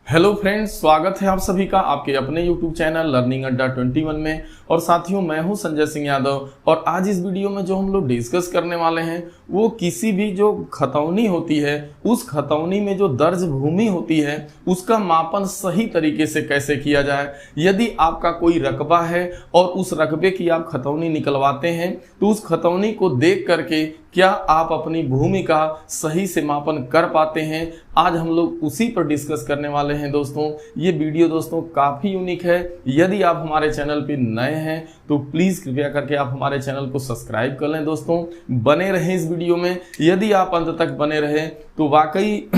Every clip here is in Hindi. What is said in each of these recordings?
हेलो फ्रेंड्स, स्वागत है आप सभी का आपके अपने यूट्यूब चैनल लर्निंग अड्डा 21 में। और साथियों, मैं हूं संजय सिंह यादव। और आज इस वीडियो में जो हम लोग डिस्कस करने वाले हैं वो किसी भी जो खतौनी होती है, उस खतौनी में जो दर्ज भूमि होती है उसका मापन सही तरीके से कैसे किया जाए। यदि आपका कोई रकबा है और उस रकबे की आप खतौनी निकलवाते हैं तो उस खतौनी को देख करके क्या आप अपनी भूमि का सही से मापन कर पाते हैं, आज हम लोग उसी पर डिस्कस करने वाले हैं। दोस्तों, ये वीडियो दोस्तों काफ़ी यूनिक है। यदि आप हमारे चैनल पे नए हैं तो प्लीज़ कृपया करके आप हमारे चैनल को सब्सक्राइब कर लें। दोस्तों, बने रहें इस वीडियो में। यदि आप अंत तक बने रहें तो वाकई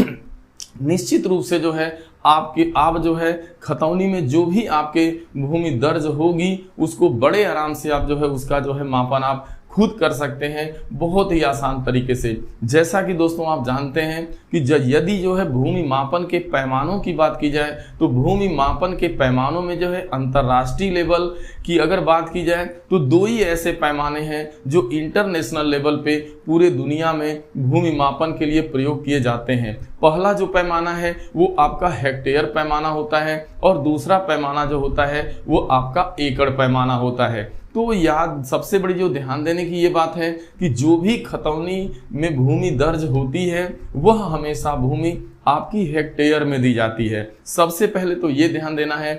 निश्चित रूप से जो है आप जो है खतौनी में जो भी आपके भूमि दर्ज होगी उसको बड़े आराम से आप जो है उसका जो है मापन आप खुद कर सकते हैं, बहुत ही आसान तरीके से। जैसा कि दोस्तों आप जानते हैं कि यदि जो है भूमि मापन के पैमानों की बात की जाए तो भूमि मापन के पैमानों में जो है अंतर्राष्ट्रीय लेवल की अगर बात की जाए तो दो ही ऐसे पैमाने हैं जो इंटरनेशनल लेवल पे पूरे दुनिया में भूमि मापन के लिए प्रयोग किए जाते हैं। पहला जो पैमाना है वो आपका हेक्टेयर पैमाना होता है और दूसरा पैमाना जो होता है वो आपका एकड़ पैमाना होता है। तो याद सबसे बड़ी जो ध्यान देने की ये बात है कि जो भी खतौनी में भूमि दर्ज होती है वह हमेशा भूमि आपकी हेक्टेयर में दी जाती है। सबसे पहले तो ये ध्यान देना है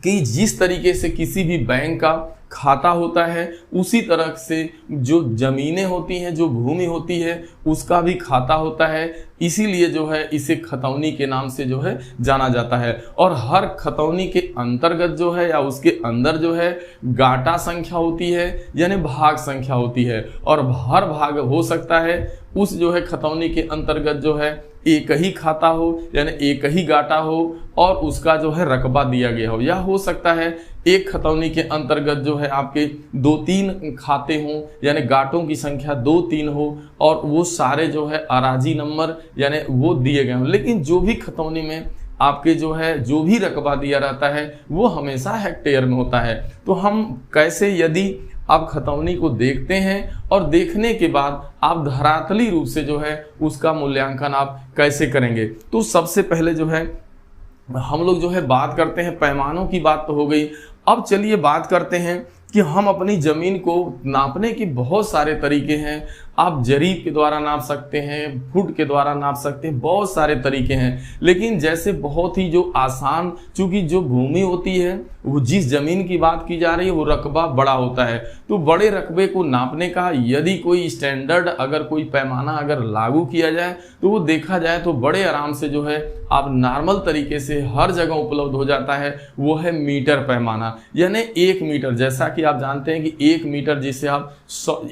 कि जिस तरीके से किसी भी बैंक का खाता होता है उसी तरह से जो जमीनें होती हैं, जो भूमि होती है उसका भी खाता होता है। इसीलिए जो है इसे खतौनी के नाम से जो है जाना जाता है। और हर खतौनी के अंतर्गत जो है या उसके अंदर जो है गाटा संख्या होती है, यानी भाग संख्या होती है। और हर भाग हो सकता है उस जो है खतौनी के अंतर्गत जो है एक ही खाता हो, यानी एक ही गाटा हो और उसका जो है रकबा दिया गया हो। या हो सकता है एक खतौनी के अंतर्गत जो है आपके 2-3 खाते हों, यानी गाटों की संख्या 2-3 हो और वो सारे जो है अराजी नंबर यानी वो दिए गए हों। लेकिन जो भी खतौनी में आपके जो है जो भी रकबा दिया रहता है वो हमेशा हेक्टेयर में होता है। तो हम कैसे, यदि आप खतौनी को देखते हैं और देखने के बाद आप धरातली रूप से जो है उसका मूल्यांकन आप कैसे करेंगे, तो सबसे पहले जो है हम लोग जो है बात करते हैं, पैमानों की बात तो हो गई। अब चलिए बात करते हैं कि हम अपनी ज़मीन को नापने के बहुत सारे तरीके हैं। आप जरीब के द्वारा नाप सकते हैं, फुट के द्वारा नाप सकते हैं, बहुत सारे तरीके हैं। लेकिन जैसे बहुत ही जो आसान, चूंकि जो भूमि होती है वो जिस ज़मीन की बात की जा रही है वो रकबा बड़ा होता है, तो बड़े रकबे को नापने का यदि कोई स्टैंडर्ड अगर कोई पैमाना अगर लागू किया जाए तो वो देखा जाए तो बड़े आराम से जो है आप नॉर्मल तरीके से हर जगह उपलब्ध हो जाता है। वो है मीटर पैमाना, यानी 1 मीटर। जैसा कि आप जानते हैं कि 1 मीटर जिसे आप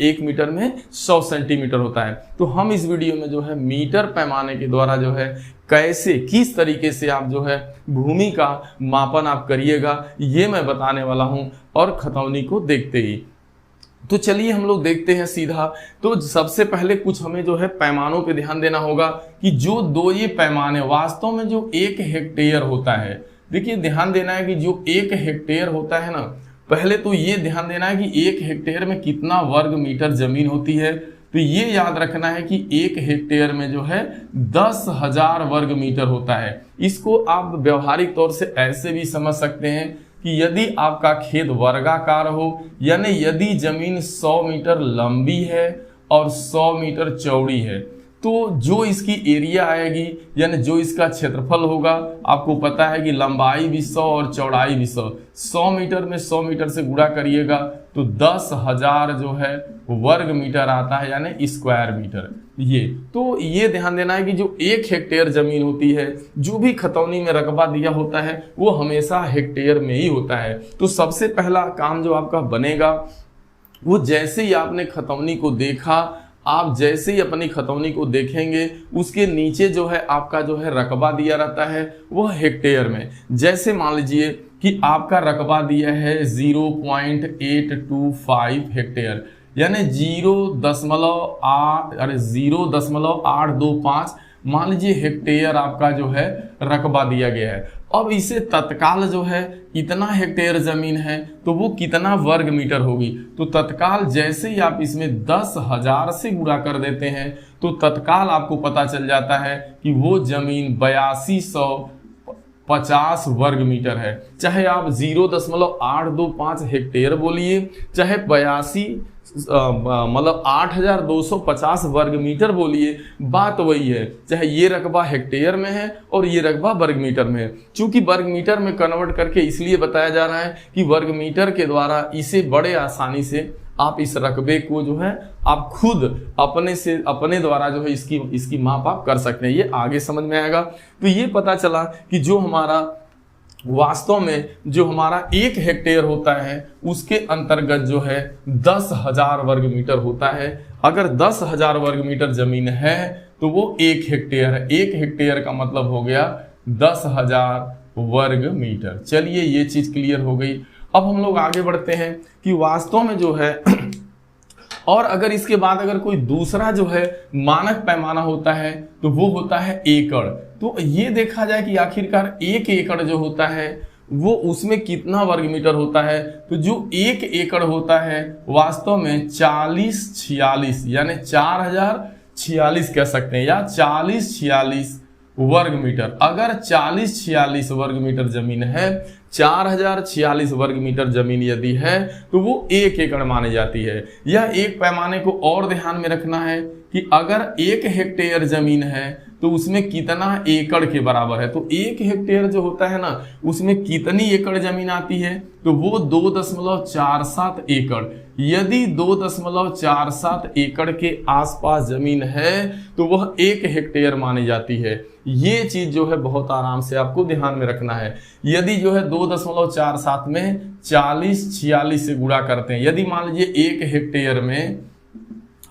1 मीटर में 100 सेंटीमीटर होता है। तो हम इस वीडियो में जो है मीटर पैमाने के द्वारा जो है कैसे, किस तरीके से आप जो है भूमि का मापन आप करिएगा ये मैं बताने वाला हूं। और खतौनी को देखते ही तो चलिए हम लोग देखते हैं सीधा। तो सबसे पहले कुछ हमें जो है पैमानों पे ध्यान देना होगा कि जो दो ये पैमाने वास्तव में जो 1 हेक्टेयर होता है, देखिए ध्यान देना है कि जो 1 हेक्टेयर होता है ना, पहले तो ये ध्यान देना है कि 1 हेक्टेयर में कितना वर्ग मीटर जमीन होती है। तो ये याद रखना है कि 1 हेक्टेयर में जो है 10,000 वर्ग मीटर होता है। इसको आप व्यवहारिक तौर से ऐसे भी समझ सकते हैं कि यदि आपका खेत वर्गाकार हो, यानी यदि जमीन 100 मीटर लंबी है और 100 मीटर चौड़ी है, तो जो इसकी एरिया आएगी यानी जो इसका क्षेत्रफल होगा, आपको पता है कि लंबाई भी 100 और चौड़ाई भी 100 मीटर में 100 मीटर से गुणा करिएगा तो 10,000 जो है वर्ग मीटर आता है, यानी स्क्वायर मीटर। ये ध्यान देना है कि जो 1 हेक्टेयर जमीन होती है, जो भी खतौनी में रकबा दिया होता है वो हमेशा हेक्टेयर में ही होता है। तो सबसे पहला काम जो आपका बनेगा वो जैसे ही आपने खतौनी को देखा, आप जैसे ही अपनी खतौनी को देखेंगे उसके नीचे जो है आपका जो है रकबा दिया रहता है वह हेक्टेयर में। जैसे मान लीजिए कि आपका रकबा दिया है 0.825 हेक्टेयर, यानी 0.825 मान लीजिए हेक्टेयर आपका जो है रकबा दिया गया है। अब इसे तत्काल जो है इतना हेक्टेयर जमीन है तो वो कितना वर्ग मीटर होगी, तो तत्काल जैसे ही आप इसमें 10,000 से गुणा कर देते हैं तो तत्काल आपको पता चल जाता है कि वो जमीन 8200 50 वर्ग मीटर है। चाहे आप 0.825 हेक्टेयर बोलिए, चाहे 8,250 वर्ग मीटर बोलिए, बात वही है। चाहे ये रकबा हेक्टेयर में है और ये रकबा वर्ग मीटर में है। चूंकि वर्ग मीटर में कन्वर्ट करके इसलिए बताया जा रहा है कि वर्ग मीटर के द्वारा इसे बड़े आसानी से आप इस रकबे को जो है आप खुद अपने द्वारा जो है इसकी माप आप कर सकते हैं। ये आगे समझ में आएगा। तो ये पता चला कि जो हमारा वास्तव में जो हमारा 1 हेक्टेयर होता है उसके अंतर्गत जो है 10,000 वर्ग मीटर होता है। अगर 10,000 वर्ग मीटर जमीन है तो वो 1 हेक्टेयर है। 1 हेक्टेयर का मतलब हो गया 10,000 वर्ग मीटर। चलिए ये चीज क्लियर हो गई। अब हम लोग आगे बढ़ते हैं कि वास्तव में जो है और अगर इसके बाद अगर कोई दूसरा जो है मानक पैमाना होता है तो वो होता है एकड़। तो ये देखा जाए कि आखिरकार 1 एकड़ जो होता है वो उसमें कितना वर्ग मीटर होता है। तो जो 1 एकड़ होता है वास्तव में 4046 यानी 4046 कह सकते हैं, या 4046 वर्ग मीटर। अगर 4046 वर्ग मीटर जमीन है, 4046 वर्ग मीटर जमीन यदि है तो वो 1 एकड़ मानी जाती है। यह एक पैमाने को और ध्यान में रखना है कि अगर 1 हेक्टेयर जमीन है तो उसमें कितना एकड़ के बराबर है। तो 1 हेक्टेयर जो होता है ना उसमें कितनी एकड़ जमीन आती है, तो वो 2.47 एकड़। यदि 2.47 एकड़ के आसपास जमीन है तो वह 1 हेक्टेयर मानी जाती है। ये चीज जो है बहुत आराम से आपको ध्यान में रखना है। यदि जो है 2.47 में 4046 से गुणा करते हैं, यदि मान लीजिए 1 हेक्टेयर में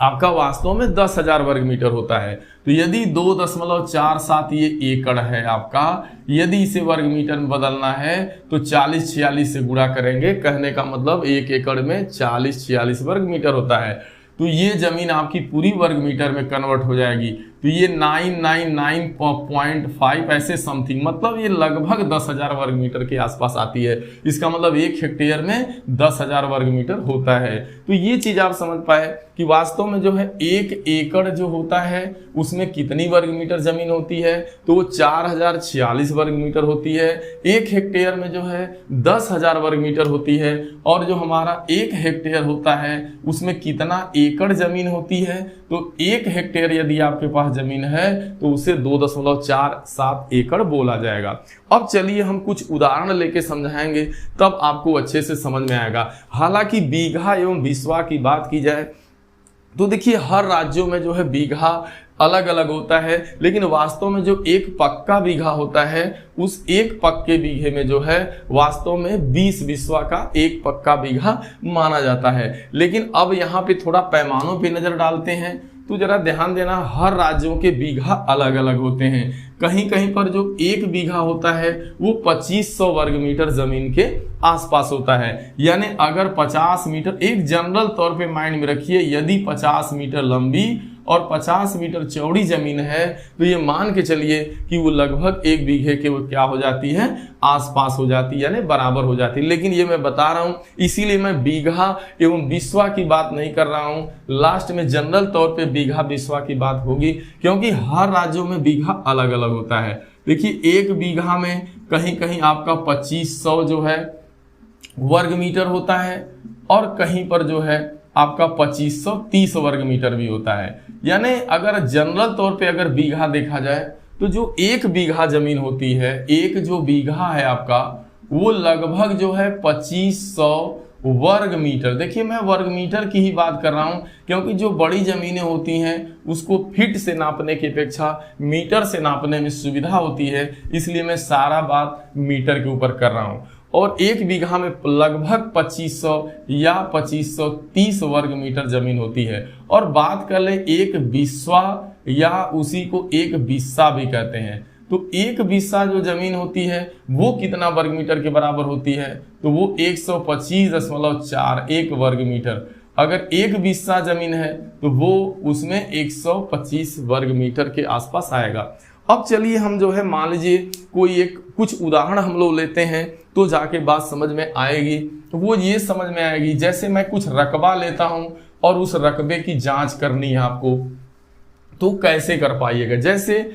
आपका वास्तव में 10,000 वर्ग मीटर होता है, तो यदि 2.47 ये एकड़ है आपका, यदि इसे वर्ग मीटर में बदलना है तो 4046 से गुणा करेंगे। कहने का मतलब 1 एकड़ में 4046 वर्ग मीटर होता है। तो ये जमीन आपकी पूरी वर्ग मीटर में कन्वर्ट हो जाएगी। तो ये 999.5 ऐसे समथिंग, मतलब ये लगभग 10,000 वर्ग मीटर के आसपास आती है। इसका मतलब 1 हेक्टेयर में 10,000 वर्ग मीटर होता है। तो ये चीज आप समझ पाए कि वास्तव में जो है 1 एकड़ जो होता है उसमें कितनी वर्ग मीटर जमीन होती है, तो वो 4046 वर्ग मीटर होती है। 1 हेक्टेयर में जो है 10,000 वर्ग मीटर होती है। और जो हमारा 1 हेक्टेयर होता है उसमें कितना एकड़ जमीन होती है, तो 1 हेक्टेयर यदि आपके पास जमीन है तो उसे 2.47 एकड़ बोला जाएगा। अब चलिए हम कुछ उदाहरण लेके समझाएंगे, तब आपको अच्छे से समझ में आएगा। हालांकि बीघा एवं बिस्वा की बात की जाए तो देखिए हर राज्यों में जो है बीघा अलग अलग होता है, लेकिन वास्तव में जो एक पक्का बीघा होता है उस एक पक्के बीघे में जो है वास्तव में 20 बिस्वा का एक पक्का बीघा माना जाता है। लेकिन अब यहाँ पे थोड़ा पैमानों पे नजर डालते हैं तो जरा ध्यान देना, हर राज्यों के बीघा अलग अलग होते हैं। कहीं कहीं पर जो 1 बीघा होता है वो 2500 वर्ग मीटर जमीन के आसपास होता है। यानी अगर 50 मीटर, एक जनरल तौर पे माइंड में रखिए, यदि 50 मीटर लंबी और 50 मीटर चौड़ी जमीन है तो ये मान के चलिए कि वो लगभग 1 बीघे के वो क्या हो जाती है, आसपास हो जाती है, यानी बराबर हो जाती है। लेकिन ये मैं बता रहा हूं, इसीलिए मैं बीघा एवं बिस्वा की बात नहीं कर रहा हूं। लास्ट में जनरल तौर पे बीघा बिस्वा की बात होगी, क्योंकि हर राज्यों में बीघा अलग अलग होता है। देखिए 1 बीघा में कहीं कहीं आपका 2500 जो है वर्ग मीटर होता है और कहीं पर जो है आपका 2530 वर्ग मीटर भी होता है। यानी अगर जनरल तौर पे अगर बीघा देखा जाए तो जो 1 बीघा जमीन होती है, एक जो बीघा है आपका, वो लगभग जो है 2500 वर्ग मीटर। देखिए मैं वर्ग मीटर की ही बात कर रहा हूं, क्योंकि जो बड़ी जमीनें होती हैं उसको फीट से नापने की अपेक्षा मीटर से नापने में सुविधा होती है, इसलिए मैं सारा बात मीटर के ऊपर कर रहा हूं। और 1 बीघा में लगभग 2500 या 2530 वर्ग मीटर जमीन होती है। और बात कर ले 1 बिस्वा या उसी को 1 बिस्सा भी कहते हैं, तो 1 बिस्सा जो जमीन होती है वो कितना वर्ग मीटर के बराबर होती है, तो वो 125.41 वर्ग मीटर। अगर 1 बिस्सा जमीन है तो वो उसमें 125 वर्ग मीटर के आसपास आएगा। अब चलिए हम जो है मान लीजिए कोई कुछ उदाहरण हम लोग लेते हैं तो जाके बात समझ में आएगी। तो वो ये समझ में आएगी, जैसे मैं कुछ रकबा लेता हूं और उस रकबे की जांच करनी है आपको, तो कैसे कर पाइएगा। जैसे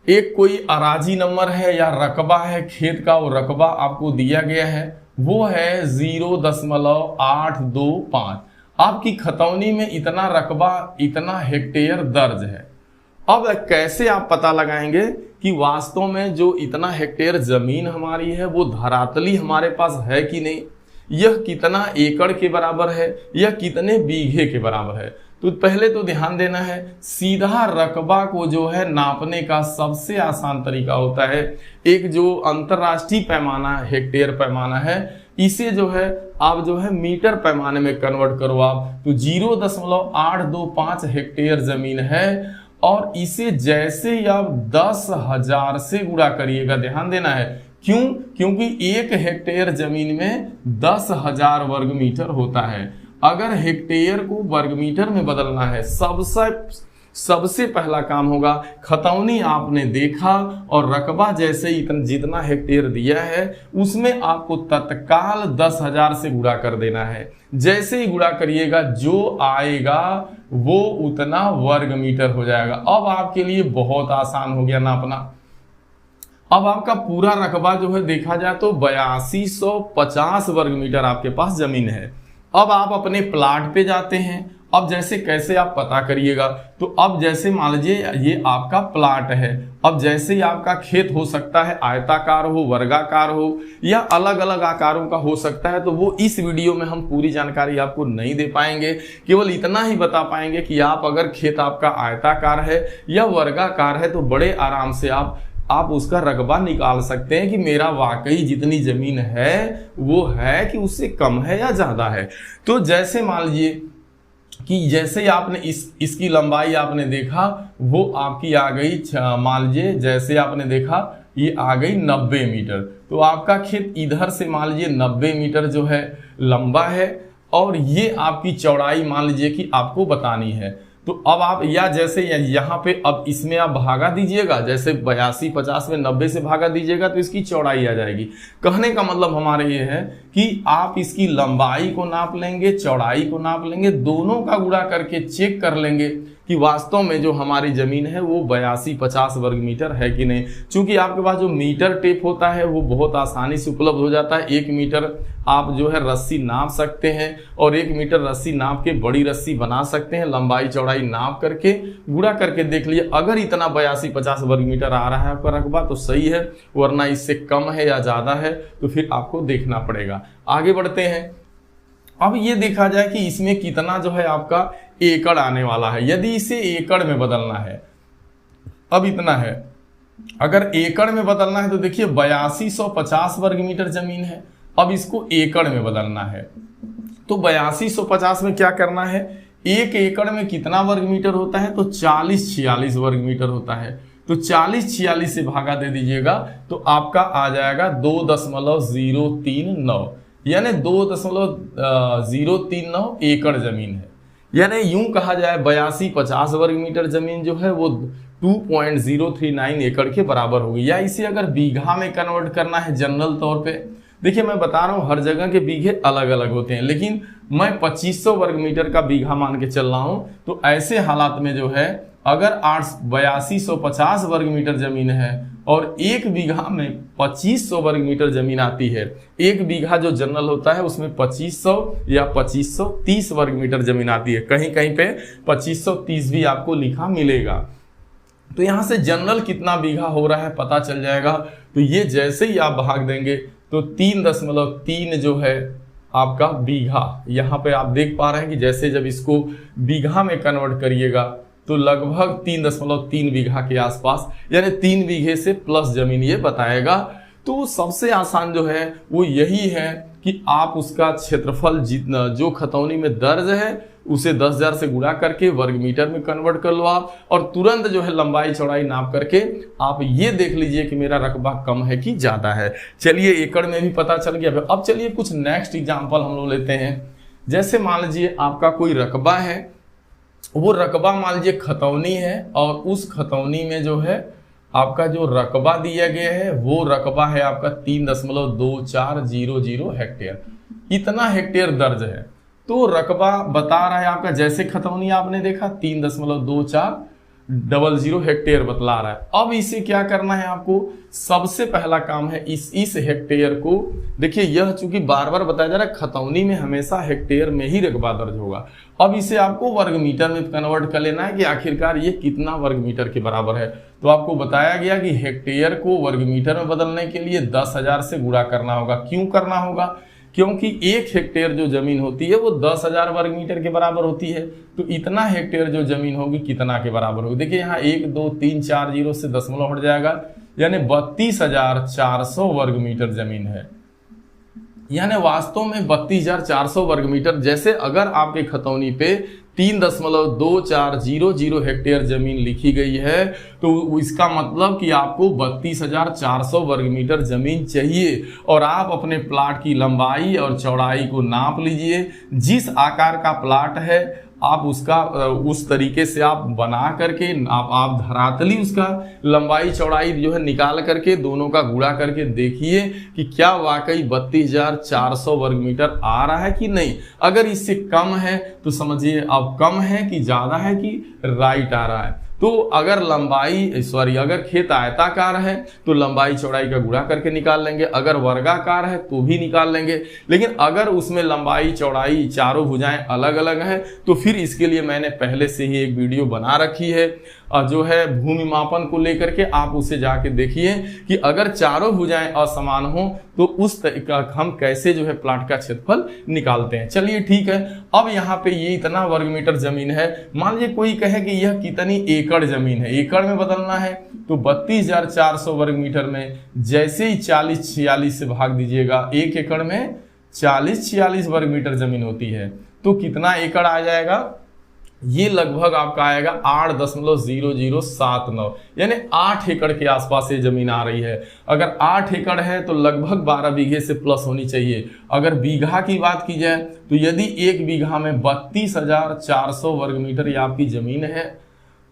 एक कोई अराजी नंबर है या रकबा है खेत का, वो रकबा आपको दिया गया है, वो है 0.825। आपकी खतौनी में इतना रकबा, इतना हेक्टेयर दर्ज है। अब कैसे आप पता लगाएंगे कि वास्तव में जो इतना हेक्टेयर जमीन हमारी है वो धरातली हमारे पास है कि नहीं, यह कितना एकड़ के बराबर है या कितने बीघे के बराबर है। तो पहले तो ध्यान देना है, सीधा रकबा को जो है नापने का सबसे आसान तरीका होता है, एक जो अंतरराष्ट्रीय पैमाना हेक्टेयर पैमाना है, इसे जो है आप जो है मीटर पैमाने में कन्वर्ट करो आप। तो 0.825 हेक्टेयर जमीन है और इसे जैसे ही आप 10,000 से गुणा करिएगा, ध्यान देना है, क्यों? क्योंकि 1 हेक्टेयर जमीन में 10,000 वर्ग मीटर होता है। अगर हेक्टेयर को वर्ग मीटर में बदलना है, सबसे पहला काम होगा, खतौनी आपने देखा और रकबा जैसे जितना हेक्टेयर दिया है उसमें आपको तत्काल 10,000 से गुणा कर देना है। जैसे ही गुणा करिएगा जो आएगा वो उतना वर्ग मीटर हो जाएगा। अब आपके लिए बहुत आसान हो गया नापना। अब आपका पूरा रकबा जो है देखा जाए तो 8250 वर्ग मीटर आपके पास जमीन है। अब आप अपने प्लाट पे जाते हैं। अब जैसे कैसे आप पता करिएगा, तो अब जैसे मान लीजिए ये आपका प्लाट है, अब जैसे ही आपका खेत हो सकता है आयताकार हो, वर्गाकार हो या अलग अलग आकारों का हो सकता है, तो वो इस वीडियो में हम पूरी जानकारी आपको नहीं दे पाएंगे, केवल इतना ही बता पाएंगे कि आप अगर खेत आपका आयताकार है या वर्गाकार है तो बड़े आराम से आप उसका रकबा निकाल सकते हैं कि मेरा वाकई जितनी जमीन है वो है कि उससे कम है या ज्यादा है। तो जैसे मान लीजिए कि जैसे ही आपने इसकी लंबाई आपने देखा वो आपकी आ गई, मान लीजिए जैसे आपने देखा ये आ गई 90 मीटर। तो आपका खेत इधर से मान लीजिए 90 मीटर जो है लंबा है और ये आपकी चौड़ाई मान लीजिए कि आपको बतानी है। तो अब आप या जैसे यहाँ पे अब इसमें आप भागा दीजिएगा, जैसे 8250 में 90 से भागा दीजिएगा तो इसकी चौड़ाई आ जाएगी। कहने का मतलब हमारे ये है कि आप इसकी लंबाई को नाप लेंगे, चौड़ाई को नाप लेंगे, दोनों का गुणा करके चेक कर लेंगे कि वास्तव में जो हमारी जमीन है वो 8250 वर्ग मीटर है कि नहीं। चूंकि आपके पास जो मीटर टेप होता है वो बहुत आसानी से उपलब्ध हो जाता है। 1 मीटर आप जो है रस्सी नाप सकते हैं और 1 मीटर रस्सी नाप के बड़ी रस्सी बना सकते हैं। लंबाई चौड़ाई नाप करके गुणा करके देख लिए, अगर इतना 8250 वर्ग मीटर आ रहा है आपका रकबा तो सही है, वरना इससे कम है या ज्यादा है तो फिर आपको देखना पड़ेगा। आगे बढ़ते हैं। अब ये देखा जाए कि इसमें कितना जो है आपका एकड़ आने वाला है। यदि इसे एकड़ में बदलना है, अब इतना है, अगर एकड़ में बदलना है तो देखिए 8250 वर्ग मीटर जमीन है, अब इसको एकड़ में बदलना है। तो 8250 में क्या करना है, 1 एकड़ में कितना वर्ग मीटर होता है, तो 40-46 वर्ग मीटर होता है। तो 40-46 से भागा दे दीजिएगा तो आपका आ जाएगा 2.039, यानी 2.039 एकड़ जमीन है। यानी यूं कहा जाए 8250 वर्ग मीटर जमीन जो है वो 2.039 एकड़ के बराबर होगी। या इसे अगर बीघा में कन्वर्ट करना है जनरल तौर पे, देखिए मैं बता रहा हूं हर जगह के बीघे अलग अलग होते हैं, लेकिन मैं 2500 वर्ग मीटर का बीघा मान के चल रहा हूं। तो ऐसे हालात में जो है अगर 8250 वर्ग मीटर जमीन है और 1 बीघा में 2500 वर्ग मीटर जमीन आती है, 1 बीघा जो जनरल होता है उसमें 2500 या 2530 वर्ग मीटर जमीन आती है, कहीं कहीं पे 2530 भी आपको लिखा मिलेगा। तो यहां से जनरल कितना बीघा हो रहा है पता चल जाएगा। तो ये जैसे ही आप भाग देंगे तो 3.3 जो है आपका बीघा, यहाँ पे आप देख पा रहे हैं कि जैसे जब इसको बीघा में कन्वर्ट करिएगा तो लगभग 3.3 बीघा के आसपास, यानी 3 बीघे से प्लस जमीन ये बताएगा। तो सबसे आसान जो है वो यही है कि आप उसका क्षेत्रफल जितना जो खतौनी में दर्ज है उसे 10,000 से गुणा करके वर्ग मीटर में कन्वर्ट कर लो आप, और तुरंत जो है लंबाई चौड़ाई नाप करके आप ये देख लीजिए कि मेरा रकबा कम है कि ज्यादा है। चलिए एकड़ में भी पता चल गया। अब चलिए कुछ नेक्स्ट एग्जांपल हम लोग लेते हैं। जैसे मान लीजिए आपका कोई रकबा है, वो रकबा मान लीजिए खतौनी है और उस खतौनी में जो है आपका जो रकबा दिया गया है वो रकबा है आपका 3.2400 हेक्टेयर, इतना हेक्टेयर दर्ज है। तो रकबा बता रहा है आपका, जैसे खतौनी आपने देखा 3.24 00 हेक्टेयर बतला रहा है। अब इसे क्या करना है आपको, सबसे पहला काम है इस हेक्टेयर को, देखिए यह चूंकि बार बार बताया जा रहा है खतौनी में हमेशा हेक्टेयर में ही रकबा दर्ज होगा। अब इसे आपको वर्ग मीटर में कन्वर्ट कर लेना है कि आखिरकार ये कितना वर्ग मीटर के बराबर है। तो आपको बताया गया कि हेक्टेयर को वर्ग मीटर में बदलने के लिए 10,000 से गुणा करना होगा। क्यों करना होगा, क्योंकि 1 हेक्टेयर जो जमीन होती है वो 10,000 वर्ग मीटर के बराबर होती है। तो इतना हेक्टेयर जो जमीन होगी कितना के बराबर होगी, देखिए यहाँ 1 2 3 4 जीरो से दशमलव हट जाएगा, यानी 32,400 वर्ग मीटर जमीन है। यानी वास्तव में 32,400 वर्ग मीटर। जैसे अगर आपके खतौनी पे 3.2400 हेक्टेयर जमीन लिखी गई है तो इसका मतलब कि आपको 32,400 वर्ग मीटर जमीन चाहिए। और आप अपने प्लाट की लंबाई और चौड़ाई को नाप लीजिए, जिस आकार का प्लाट है आप उसका उस तरीके से आप बना करके आप धरातली उसका लंबाई चौड़ाई जो है निकाल करके दोनों का गुणा करके देखिए कि क्या वाकई 32,400 वर्ग मीटर आ रहा है कि नहीं। अगर इससे कम है तो समझिए अब कम है कि ज्यादा है कि राइट आ रहा है। तो अगर अगर खेत आयताकार है तो लंबाई चौड़ाई का गुणा करके निकाल लेंगे, अगर वर्गाकार है तो भी निकाल लेंगे। लेकिन अगर उसमें लंबाई चौड़ाई चारों भुजाएं अलग अलग है तो फिर इसके लिए मैंने पहले से ही एक वीडियो बना रखी है जो है भूमि मापन को लेकर के, आप उसे जाके देखिए कि अगर चारों भुजाएं असमान हो तो उस तरीका हम कैसे जो है प्लाट का क्षेत्रफल निकालते हैं। चलिए ठीक है, अब यहाँ पे ये इतना वर्ग मीटर जमीन है, मान लीजिए कोई कहे कि यह कितनी एकड़ जमीन है, एकड़ में बदलना है तो 32,400 वर्ग मीटर में जैसे ही 40-46 से भाग दीजिएगा, 1 एकड़ में 40-46 वर्ग मीटर जमीन होती है तो कितना एकड़ आ जाएगा, ये लगभग आपका आएगा 8.0079, यानी 8 एकड़ के आसपास ये जमीन आ रही है। अगर 8 एकड़ है तो लगभग 12 बीघे से प्लस होनी चाहिए। अगर बीघा की बात की जाए तो यदि 1 बीघा में 32,400 वर्ग मीटर ये आपकी जमीन है,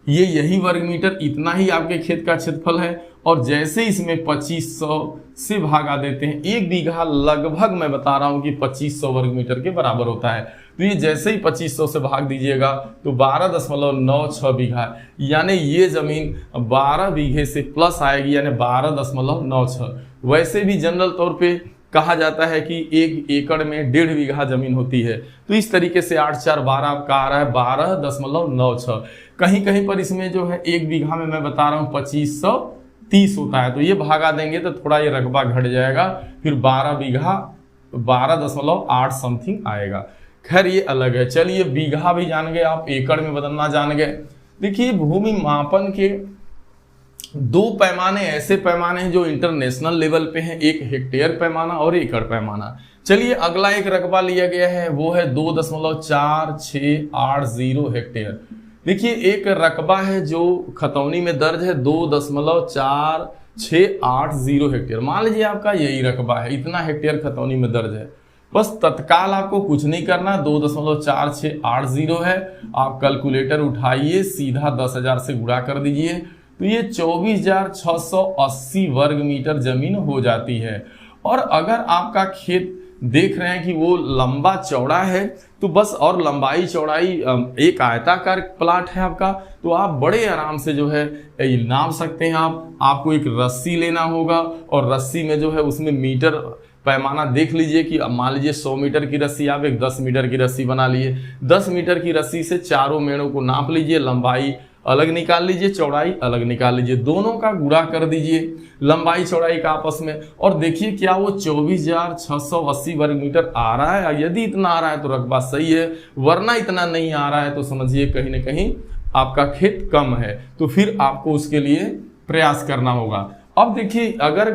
ये यही वर्ग मीटर इतना ही आपके खेत का क्षेत्रफल है। और जैसे इसमें 2500 से भागा देते हैं, 1 बीघा लगभग मैं बता रहा हूं कि 2500 वर्ग मीटर के बराबर होता है। तो ये जैसे ही 2500 से भाग दीजिएगा तो 12.96 बीघा, यानी ये जमीन 12 बीघे से प्लस आएगी, यानी 12.96। वैसे भी जनरल तौर पे कहा जाता है कि 1 एकड़ में 1.5 बीघा जमीन होती है। तो इस तरीके से 8 4 12 आपका आ रहा है 12.96। कहीं कहीं पर इसमें जो है 1 बीघा में मैं बता रहा हूँ 2530 होता है, तो ये भागा देंगे तो थोड़ा ये रकबा घट जाएगा, फिर 12 बीघा 12.8 समथिंग आएगा। खैर ये अलग है। चलिए बीघा भी जान गए आप, एकड़ में बदलना जान गए। देखिए भूमि मापन के 2 पैमाने ऐसे पैमाने हैं जो इंटरनेशनल लेवल पे हैं, एक हेक्टेयर पैमाना और एकड़ पैमाना। चलिए अगला एक रकबा लिया गया है वो है 2.4680 हेक्टेयर। देखिए एक रकबा है जो खतौनी में दर्ज है 2.4680 हेक्टेयर। मान लीजिए आपका यही रकबा है, इतना हेक्टेयर खतौनी में दर्ज है। बस तत्काल आपको कुछ नहीं करना, 2.4680 है, आप कैलकुलेटर उठाइए, सीधा 10,000 से गुणा कर दीजिए तो ये 24,680 वर्ग मीटर जमीन हो जाती है। और अगर आपका खेत देख रहे हैं कि वो लंबा चौड़ा है तो बस, और लंबाई चौड़ाई एक आयताकार प्लाट है आपका, तो आप बड़े आराम से जो है नाप सकते हैं। आपको एक रस्सी लेना होगा और रस्सी में जो है उसमें मीटर पैमाना देख लीजिए कि मान लीजिए 100 मीटर की रस्सी, आप एक 10 मीटर की रस्सी बना लिए। 10 मीटर की रस्सी से चारों मेड़ों को नाप लीजिए, लंबाई अलग निकाल लीजिए, चौड़ाई अलग निकाल लीजिए, दोनों का गुणा कर दीजिए लंबाई चौड़ाई का आपस में, और देखिए क्या वो 24,680 वर्ग मीटर आ रहा है। यदि इतना आ रहा है तो रकबा सही है, वरना इतना नहीं आ रहा है तो समझिए कहीं ना कहीं आपका खेत कम है, तो फिर आपको उसके लिए प्रयास करना होगा। अब देखिए अगर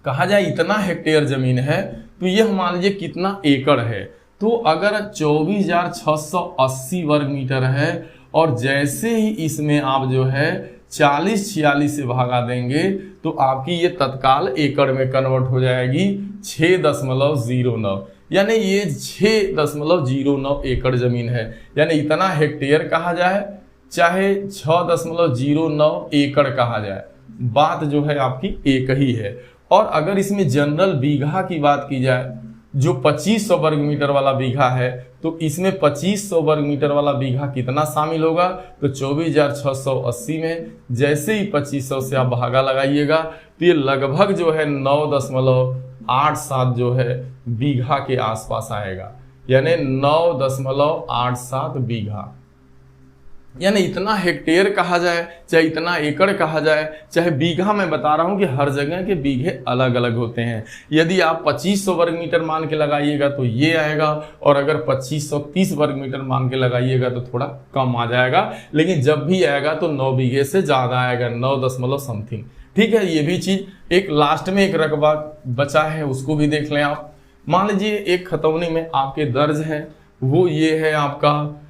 कहा जाए इतना हेक्टेयर जमीन है तो यह मान लीजिए कितना एकड़ है, तो अगर 24,680 वर्ग मीटर है और जैसे ही इसमें आप जो है 40-46 से भागा देंगे तो आपकी ये तत्काल एकड़ में कन्वर्ट हो जाएगी 6.09, यानी ये 6.09 एकड़ जमीन है। यानी इतना हेक्टेयर कहा जाए चाहे 6.09 एकड़ कहा जाए, बात जो है आपकी एक ही है। और अगर इसमें जनरल बीघा की बात की जाए जो 2500 वर्ग मीटर वाला बीघा है, तो इसमें 2500 वर्ग मीटर वाला बीघा कितना शामिल होगा, तो 24,680 में जैसे ही 2500 से आप भागा लगाइएगा तो ये लगभग जो है 9.87 जो है बीघा के आसपास आएगा, यानी 9.87 बीघा। यानी इतना हेक्टेयर कहा जाए चाहे इतना एकड़ कहा जाए चाहे बीघा, मैं बता रहा हूं कि हर जगह के बीघे अलग अलग होते हैं। यदि आप 2500 वर्ग मीटर मान के लगाइएगा तो ये आएगा, और अगर 2530 वर्ग मीटर मान के लगाइएगा तो थोड़ा कम आ जाएगा, लेकिन जब भी आएगा तो 9 बीघे से ज्यादा आएगा, 9 समथिंग। ठीक है, ये भी चीज। एक लास्ट में एक रकबा बचा है, उसको भी देख लें आप। मान लीजिए एक खतौनी में आपके दर्ज है, वो ये है आपका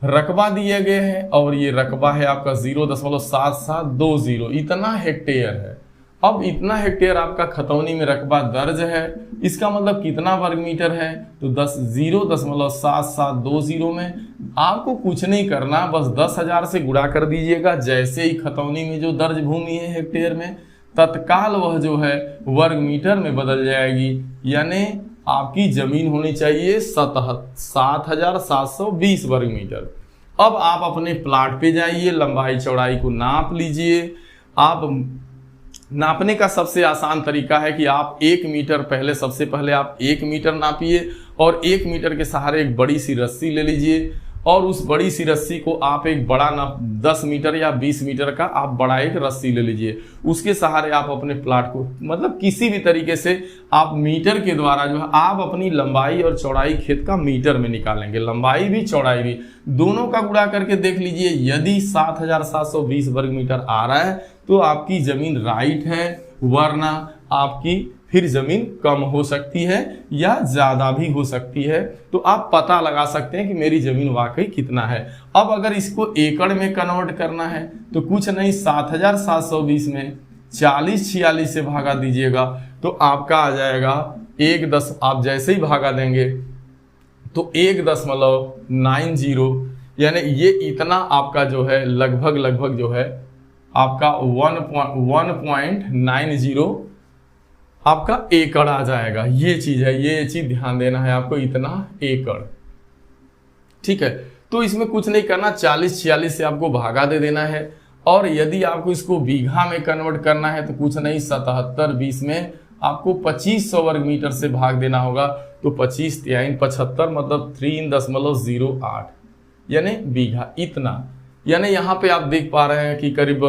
रकबा दिए गए हैं, और ये रकबा है आपका 0.7720, इतना हेक्टेयर है। अब इतना हेक्टेयर आपका खतौनी में रकबा दर्ज है, इसका मतलब कितना वर्ग मीटर है, तो 0.7720 में आपको कुछ नहीं करना, बस 10,000 से गुणा कर दीजिएगा। जैसे ही खतौनी में जो दर्ज भूमि है हेक्टेयर में, तत्काल वह जो है वर्ग मीटर में बदल जाएगी, यानी आपकी जमीन होनी चाहिए 7,720 वर्ग मीटर। अब आप अपने प्लाट पे जाइए, लंबाई चौड़ाई को नाप लीजिए। आप नापने का सबसे आसान तरीका है कि आप 1 मीटर पहले, सबसे पहले आप 1 मीटर नापिए, और 1 मीटर के सहारे एक बड़ी सी रस्सी ले लीजिए, और उस बड़ी सी रस्सी को आप एक बड़ा ना 10 मीटर या 20 मीटर का आप बड़ा एक रस्सी ले लीजिए। उसके सहारे आप अपने प्लाट को, मतलब किसी भी तरीके से आप मीटर के द्वारा जो है आप अपनी लंबाई और चौड़ाई खेत का मीटर में निकालेंगे। लंबाई भी चौड़ाई भी दोनों का गुणा करके देख लीजिए। यदि 7,720 वर्ग मीटर आ रहा है तो आपकी जमीन राइट है, वरना आपकी फिर जमीन कम हो सकती है या ज्यादा भी हो सकती है। तो आप पता लगा सकते हैं कि मेरी जमीन वाकई कितना है। अब अगर इसको एकड़ में कन्वर्ट करना है तो कुछ नहीं, 7,720 में 40-46 से भागा दीजिएगा तो आपका आ जाएगा 1 आप जैसे ही भागा देंगे तो 1.90, यानी ये इतना आपका जो है लगभग जो है आपका 1.90 आपका एकड़ आ जाएगा। ये चीज है, ये चीज ध्यान देना है आपको, इतना एकड़। ठीक है, तो इसमें कुछ नहीं करना, 40-46 से आपको भागा दे देना है। और यदि आपको इसको बीघा में कन्वर्ट करना है तो कुछ नहीं, 77-20 में आपको 2500 वर्ग मीटर से भाग देना होगा। तो 25×3 मतलब 3.08 यानी बीघा, इतना। यानी यहाँ पे आप देख पा रहे हैं कि करीब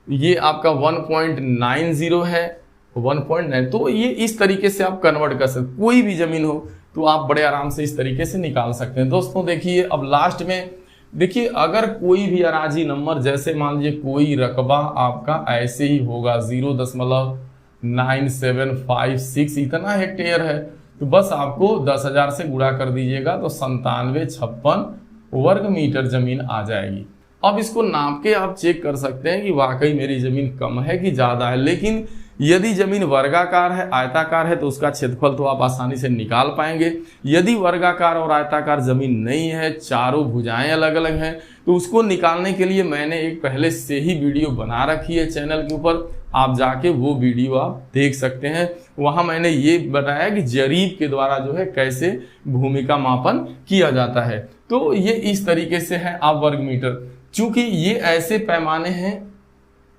ये आपका 1.90 है, 1.9। तो ये इस तरीके से आप कन्वर्ट कर सकते, कोई भी जमीन हो तो आप बड़े आराम से इस तरीके से निकाल सकते हैं। दोस्तों देखिए, अब लास्ट में देखिए, अगर कोई भी अराजी नंबर, जैसे मान लीजिए कोई रकबा आपका ऐसे ही होगा 0.9756 इतना हेक्टेयर है, तो बस आपको 10,000 से गुणा कर दीजिएगा तो 9756 वर्ग मीटर जमीन आ जाएगी। अब इसको नाप के आप चेक कर सकते हैं कि वाकई मेरी जमीन कम है कि ज्यादा है। लेकिन यदि जमीन वर्गाकार है, आयताकार है, तो उसका क्षेत्रफल तो आप आसानी से निकाल पाएंगे। यदि वर्गाकार और आयताकार जमीन नहीं है, चारों भुजाएं अलग अलग हैं, तो उसको निकालने के लिए मैंने एक पहले से ही वीडियो बना रखी है चैनल के ऊपर, आप जाके वो वीडियो आप देख सकते हैं। वहां मैंने ये बताया कि जरीब के द्वारा जो है कैसे भूमि का मापन किया जाता है। तो ये इस तरीके से है आप वर्ग मीटर। चूंकि ये ऐसे पैमाने हैं,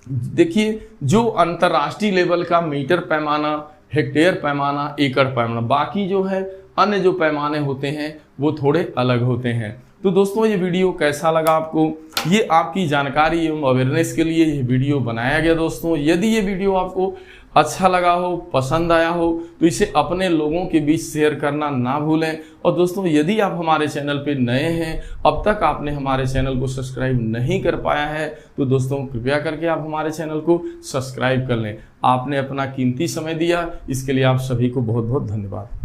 देखिए, जो अंतरराष्ट्रीय लेवल का मीटर पैमाना, हेक्टेयर पैमाना, एकड़ पैमाना, बाकी जो है अन्य जो पैमाने होते हैं वो थोड़े अलग होते हैं। तो दोस्तों ये वीडियो कैसा लगा आपको, ये आपकी जानकारी एवं अवेयरनेस के लिए ये वीडियो बनाया गया। दोस्तों यदि ये वीडियो आपको अच्छा लगा हो, पसंद आया हो, तो इसे अपने लोगों के बीच शेयर करना ना भूलें। और दोस्तों यदि आप हमारे चैनल पे नए हैं, अब तक आपने हमारे चैनल को सब्सक्राइब नहीं कर पाया है, तो दोस्तों कृपया करके आप हमारे चैनल को सब्सक्राइब कर लें। आपने अपना कीमती समय दिया, इसके लिए आप सभी को बहुत बहुत धन्यवाद।